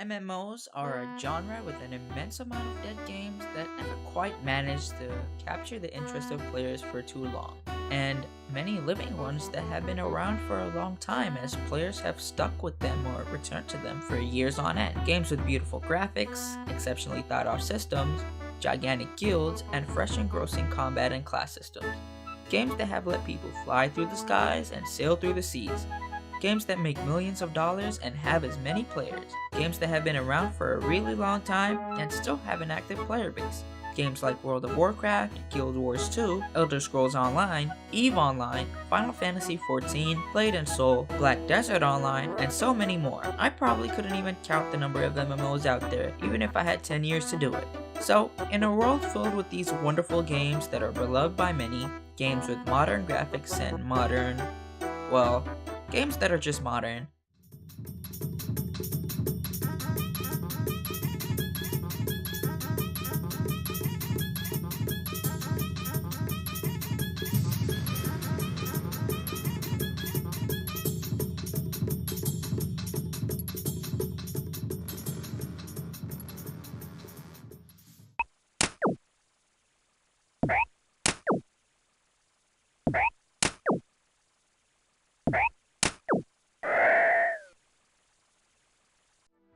MMOs are a genre with an immense amount of dead games that never quite managed to capture the interest of players for too long, and many living ones that have been around for a long time as players have stuck with them or returned to them for years on end. Games with beautiful graphics, exceptionally thought out systems, gigantic guilds, and fresh engrossing combat and class systems. Games that have let people fly through the skies and sail through the seas. Games that make millions of dollars and have as many players. Games that have been around for a really long time and still have an active player base. Games like World of Warcraft, Guild Wars 2, Elder Scrolls Online, EVE Online, Final Fantasy XIV, Blade & Soul, Black Desert Online, and so many more. I probably couldn't even count the number of MMOs out there, even if I had 10 years to do it. So, in a world filled with these wonderful games that are beloved by many, games with modern graphics and games that are just modern.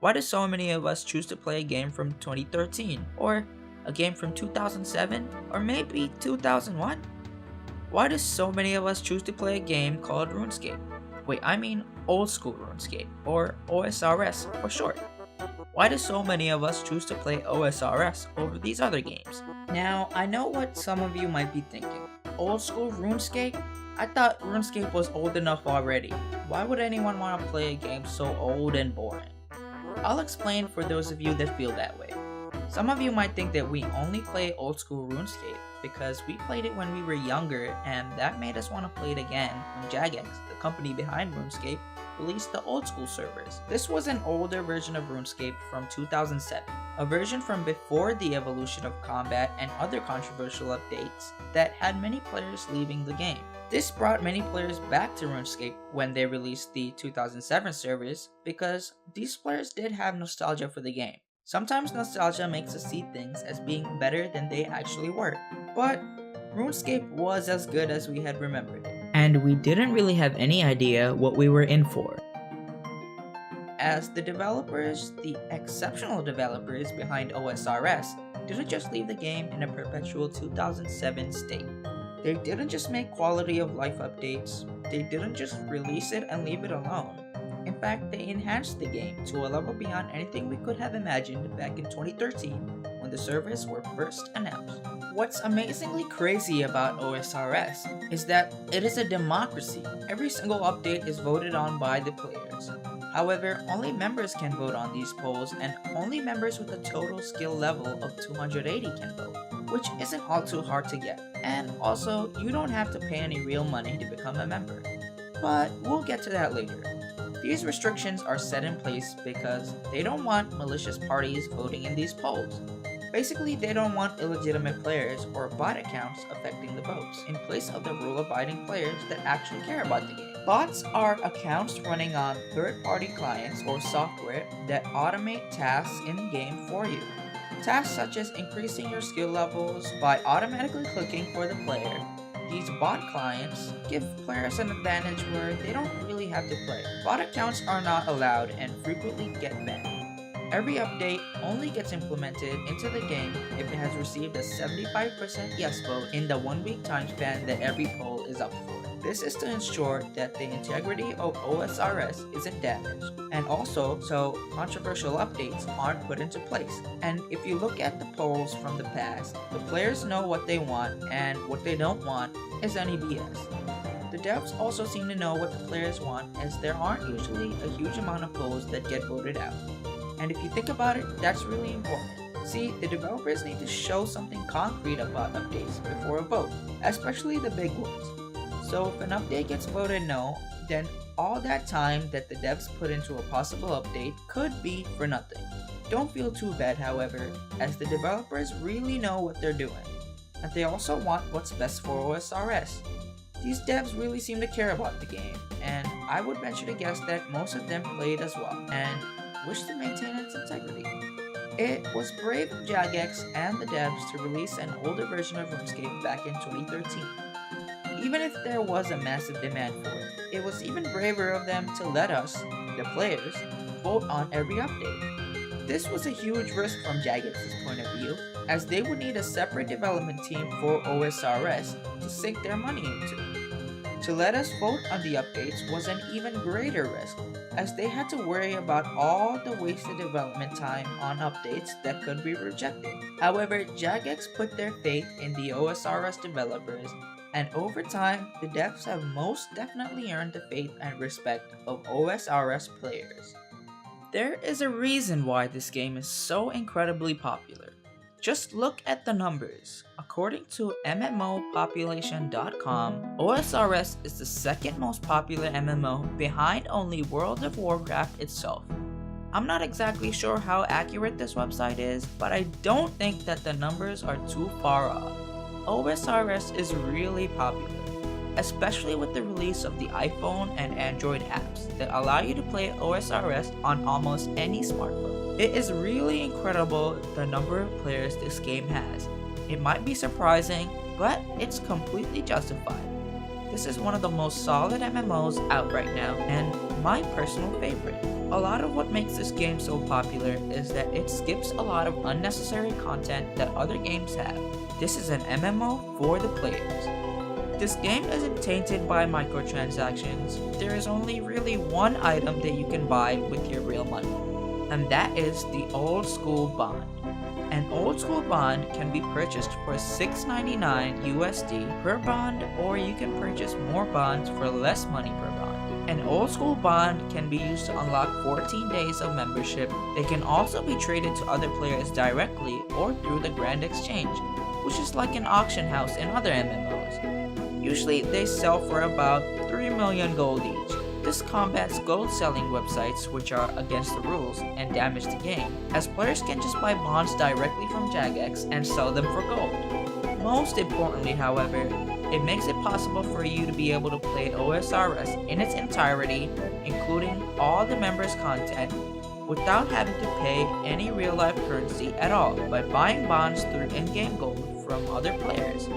Why do so many of us choose to play a game from 2013? Or a game from 2007? Or maybe 2001? Why do so many of us choose to play a game called Runescape? Wait, I mean old school Runescape, or OSRS for short. Why do so many of us choose to play OSRS over these other games? Now, I know what some of you might be thinking. Old school RuneScape? I thought RuneScape was old enough already. Why would anyone want to play a game so old and boring? I'll explain for those of you that feel that way. Some of you might think that we only play old school RuneScape because we played it when we were younger and that made us want to play it again when Jagex, the company behind RuneScape, released the old school servers. This was an older version of RuneScape from 2007, a version from before the evolution of combat and other controversial updates that had many players leaving the game. This brought many players back to RuneScape when they released the 2007 servers because these players did have nostalgia for the game. Sometimes nostalgia makes us see things as being better than they actually were, but RuneScape was as good as we had remembered it, and we didn't really have any idea what we were in for. As the developers, the exceptional developers behind OSRS, didn't just leave the game in a perpetual 2007 state. They didn't just make quality of life updates, they didn't just release it and leave it alone. In fact, they enhanced the game to a level beyond anything we could have imagined back in 2013 when the servers were first announced. What's amazingly crazy about OSRS is that it is a democracy. Every single update is voted on by the players. However, only members can vote on these polls and only members with a total skill level of 280 can vote, which isn't all too hard to get. And also, you don't have to pay any real money to become a member. But we'll get to that later. These restrictions are set in place because they don't want malicious parties voting in these polls. Basically, they don't want illegitimate players or bot accounts affecting the votes, in place of the rule-abiding players that actually care about the game. Bots are accounts running on third-party clients or software that automate tasks in-game for you. Tasks such as increasing your skill levels by automatically clicking for the player. These bot clients give players an advantage where they don't really have to play. Bot accounts are not allowed and frequently get banned. Every update only gets implemented into the game if it has received a 75% yes vote in the 1-week time span that every poll is up for. This is to ensure that the integrity of OSRS isn't damaged, and also so controversial updates aren't put into place. And if you look at the polls from the past, the players know what they want, and what they don't want is any BS. The devs also seem to know what the players want, as there aren't usually a huge amount of polls that get voted out. And if you think about it, that's really important. See, the developers need to show something concrete about updates before a vote, especially the big ones. So if an update gets voted no, then all that time that the devs put into a possible update could be for nothing. Don't feel too bad, however, as the developers really know what they're doing, and they also want what's best for OSRS. These devs really seem to care about the game, and I would venture to guess that most of them played as well, and wished to maintain its integrity. It was brave of Jagex and the devs to release an older version of Runescape back in 2013. Even if there was a massive demand for it, it was even braver of them to let us, the players, vote on every update. This was a huge risk from Jagex's point of view, as they would need a separate development team for OSRS to sink their money into. To let us vote on the updates was an even greater risk, as they had to worry about all the wasted development time on updates that could be rejected. However, Jagex put their faith in the OSRS developers, and over time, the devs have most definitely earned the faith and respect of OSRS players. There is a reason why this game is so incredibly popular. Just look at the numbers. According to MMOpopulation.com, OSRS is the second most popular MMO behind only World of Warcraft itself. I'm not exactly sure how accurate this website is, but I don't think that the numbers are too far off. OSRS is really popular, especially with the release of the iPhone and Android apps that allow you to play OSRS on almost any smartphone. It is really incredible the number of players this game has. It might be surprising, but it's completely justified. This is one of the most solid MMOs out right now, and my personal favorite. A lot of what makes this game so popular is that it skips a lot of unnecessary content that other games have. This is an MMO for the players. This game isn't tainted by microtransactions. There is only really one item that you can buy with your real money, and that is the old school bond. An old school bond can be purchased for $6.99 USD per bond, or you can purchase more bonds for less money per bond. An old school bond can be used to unlock 14 days of membership. They can also be traded to other players directly or through the Grand Exchange, which is like an auction house in other MMOs. Usually they sell for about 3 million gold each. This combats gold selling websites which are against the rules and damage the game, as players can just buy bonds directly from Jagex and sell them for gold. Most importantly, however, it makes it possible for you to be able to play OSRS in its entirety, including all the members' content, without having to pay any real-life currency at all by buying bonds through in-game gold from other players.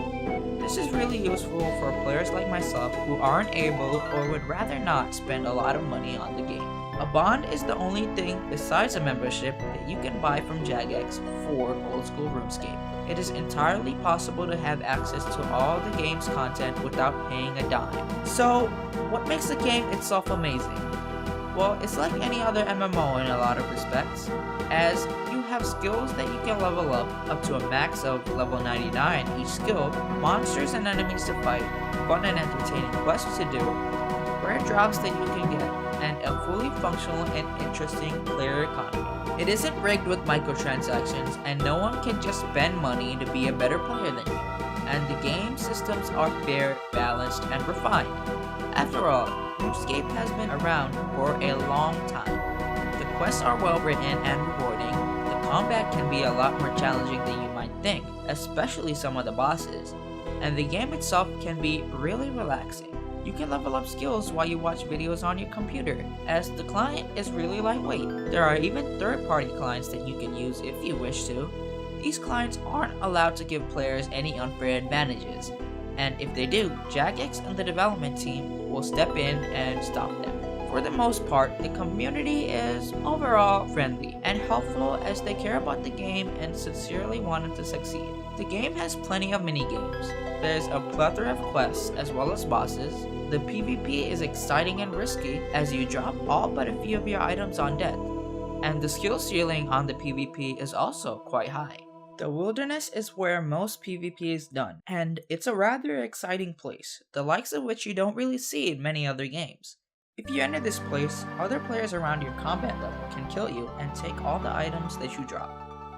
This is really useful for players like myself who aren't able or would rather not spend a lot of money on the game. A bond is the only thing besides a membership that you can buy from Jagex for old school Runescape. It is entirely possible to have access to all the game's content without paying a dime. So, what makes the game itself amazing? Well, it's like any other MMO in a lot of respects, as you have skills that you can level up to a max of level 99 each skill, monsters and enemies to fight, fun and entertaining quests to do, rare drops that you can get, and a fully functional and interesting player economy. It isn't rigged with microtransactions, and no one can just spend money to be a better player than you, and the game systems are fair, balanced, and refined. After all, Runescape has been around for a long time. The quests are well written and rewarding. The combat can be a lot more challenging than you might think, especially some of the bosses. And the game itself can be really relaxing. You can level up skills while you watch videos on your computer, as the client is really lightweight. There are even third-party clients that you can use if you wish to. These clients aren't allowed to give players any unfair advantages, and if they do, Jagex and the development team will step in and stop them. For the most part, the community is overall friendly and helpful, as they care about the game and sincerely want it to succeed. The game has plenty of mini-games. There's a plethora of quests as well as bosses. The PvP is exciting and risky, as you drop all but a few of your items on death. And the skill ceiling on the PvP is also quite high. The wilderness is where most PvP is done, and it's a rather exciting place, the likes of which you don't really see in many other games. If you enter this place, other players around your combat level can kill you and take all the items that you drop.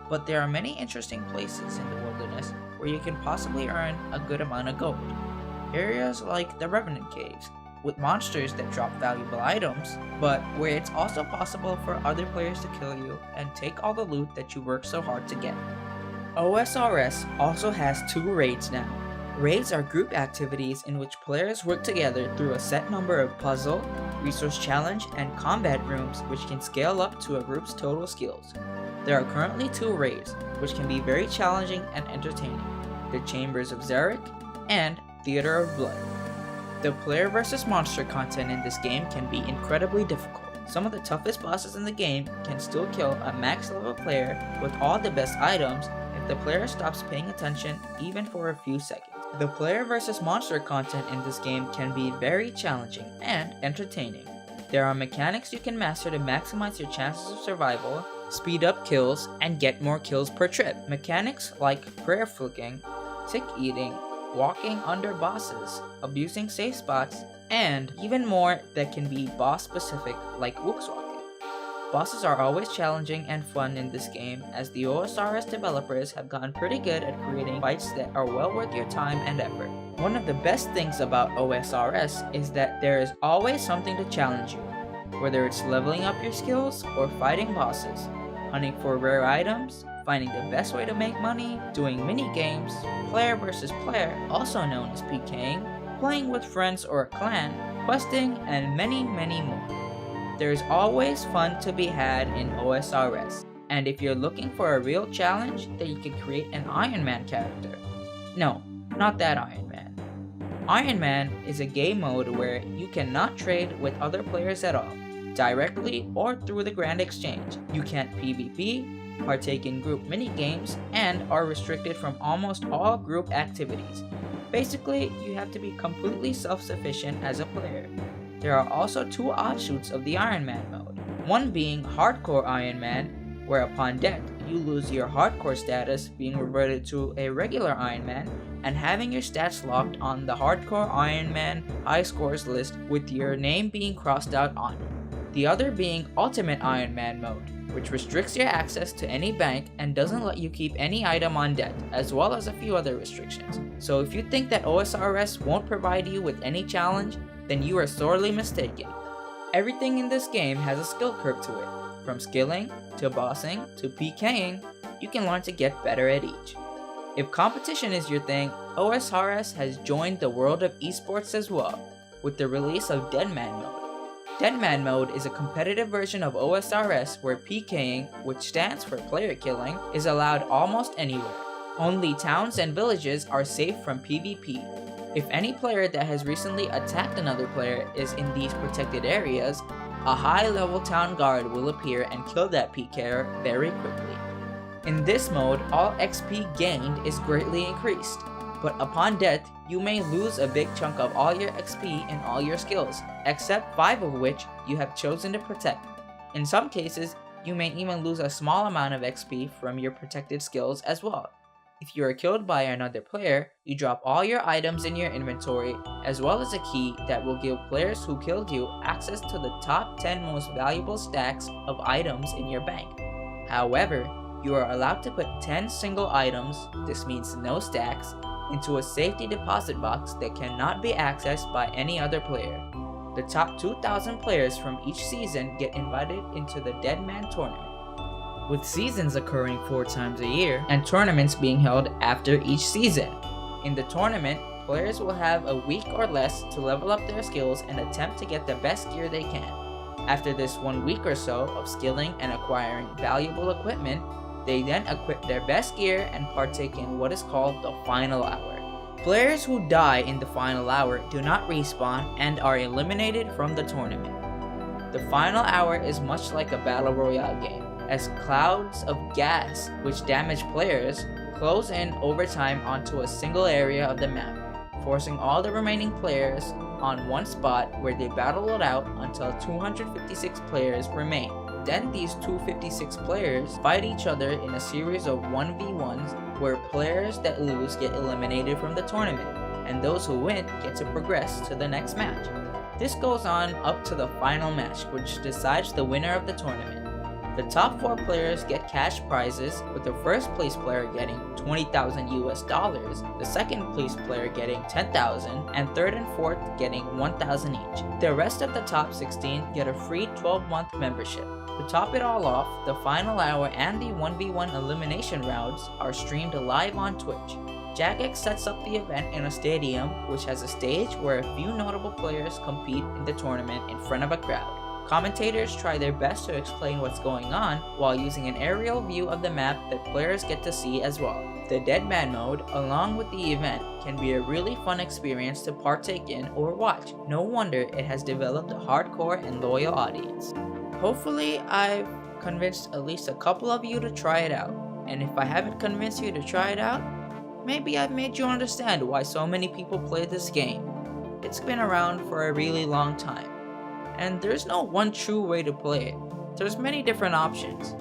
But there are many interesting places in the wilderness where you can possibly earn a good amount of gold. Areas like the Revenant Caves, with monsters that drop valuable items, but where it's also possible for other players to kill you and take all the loot that you worked so hard to get. OSRS also has 2 raids now, Raids are group activities in which players work together through a set number of puzzle, resource challenge, and combat rooms which can scale up to a group's total skills. There are currently 2 raids, which can be very challenging and entertaining: the Chambers of Xeric and Theater of Blood. The player versus monster content in this game can be incredibly difficult. Some of the toughest bosses in the game can still kill a max level player with all the best items if the player stops paying attention even for a few seconds. The player versus monster content in this game can be very challenging and entertaining. There are mechanics you can master to maximize your chances of survival, speed up kills, and get more kills per trip. Mechanics like prayer flicking, tick eating, walking under bosses, abusing safe spots, and even more that can be boss specific like Wooks walking. Bosses are always challenging and fun in this game, as the OSRS developers have gotten pretty good at creating fights that are well worth your time and effort. One of the best things about OSRS is that there is always something to challenge you, whether it's leveling up your skills or fighting bosses, hunting for rare items, finding the best way to make money, doing mini games, player versus player, also known as PKing, playing with friends or a clan, questing, and many more. There is always fun to be had in OSRS, and if you're looking for a real challenge, then you can create an Iron Man character. No, not that Iron Man. Iron Man is a game mode where you cannot trade with other players at all, directly or through the Grand Exchange. You can't PvP, partake in group mini-games, and are restricted from almost all group activities. Basically, you have to be completely self-sufficient as a player. There are also 2 offshoots of the Iron Man mode, one being Hardcore Iron Man, where upon death you lose your Hardcore status, being reverted to a regular Iron Man, and having your stats locked on the Hardcore Iron Man high scores list with your name being crossed out on it. The other being Ultimate Iron Man mode, which restricts your access to any bank and doesn't let you keep any item on death, as well as a few other restrictions. So if you think that OSRS won't provide you with any challenge, then you are sorely mistaken. Everything in this game has a skill curve to it. From skilling, to bossing, to PKing, you can learn to get better at each. If competition is your thing, OSRS has joined the world of esports as well, with the release of Deadman mode. Deadman mode is a competitive version of OSRS where PKing, which stands for player killing, is allowed almost anywhere. Only towns and villages are safe from PvP. If any player that has recently attacked another player is in these protected areas, a high-level town guard will appear and kill that PKer very quickly. In this mode, all XP gained is greatly increased, but upon death, you may lose a big chunk of all your XP and all your skills, except 5 of which you have chosen to protect. In some cases, you may even lose a small amount of XP from your protected skills as well. If you are killed by another player, you drop all your items in your inventory, as well as a key that will give players who killed you access to the top 10 most valuable stacks of items in your bank. However, you are allowed to put 10 single items, this means no stacks, into a safety deposit box that cannot be accessed by any other player. The top 2,000 players from each season get invited into the Deadman tournament, with seasons occurring 4 times a year and tournaments being held after each season. In the tournament, players will have a week or less to level up their skills and attempt to get the best gear they can. After this 1 week or so of skilling and acquiring valuable equipment, they then equip their best gear and partake in what is called the Final Hour. Players who die in the Final Hour do not respawn and are eliminated from the tournament. The Final Hour is much like a battle royale game, as clouds of gas, which damage players, close in over time onto a single area of the map, forcing all the remaining players on one spot where they battle it out until 256 players remain. Then these 256 players fight each other in a series of 1v1s where players that lose get eliminated from the tournament, and those who win get to progress to the next match. This goes on up to the final match, which decides the winner of the tournament. The top 4 players get cash prizes, with the first place player getting $20,000 US, the second place player getting $10,000, and third and fourth getting $1,000 each. The rest of the top 16 get a free 12-month membership. To top it all off, the Final Hour and the 1v1 elimination rounds are streamed live on Twitch. Jagex sets up the event in a stadium which has a stage where a few notable players compete in the tournament in front of a crowd. Commentators try their best to explain what's going on while using an aerial view of the map that players get to see as well. The Dead Man mode, along with the event, can be a really fun experience to partake in or watch. No wonder it has developed a hardcore and loyal audience. Hopefully, I've convinced at least a couple of you to try it out. And if I haven't convinced you to try it out, maybe I've made you understand why so many people play this game. It's been around for a really long time. And there's no one true way to play it. There's many different options.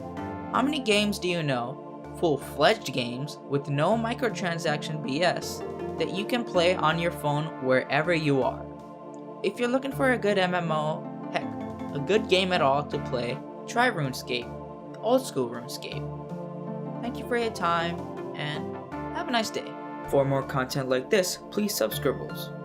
How many games do you know, full-fledged games with no microtransaction BS, that you can play on your phone wherever you are? If you're looking for a good MMO, heck, a good game at all to play, try Runescape, the old school Runescape. Thank you for your time, and have a nice day. For more content like this, please subscribe.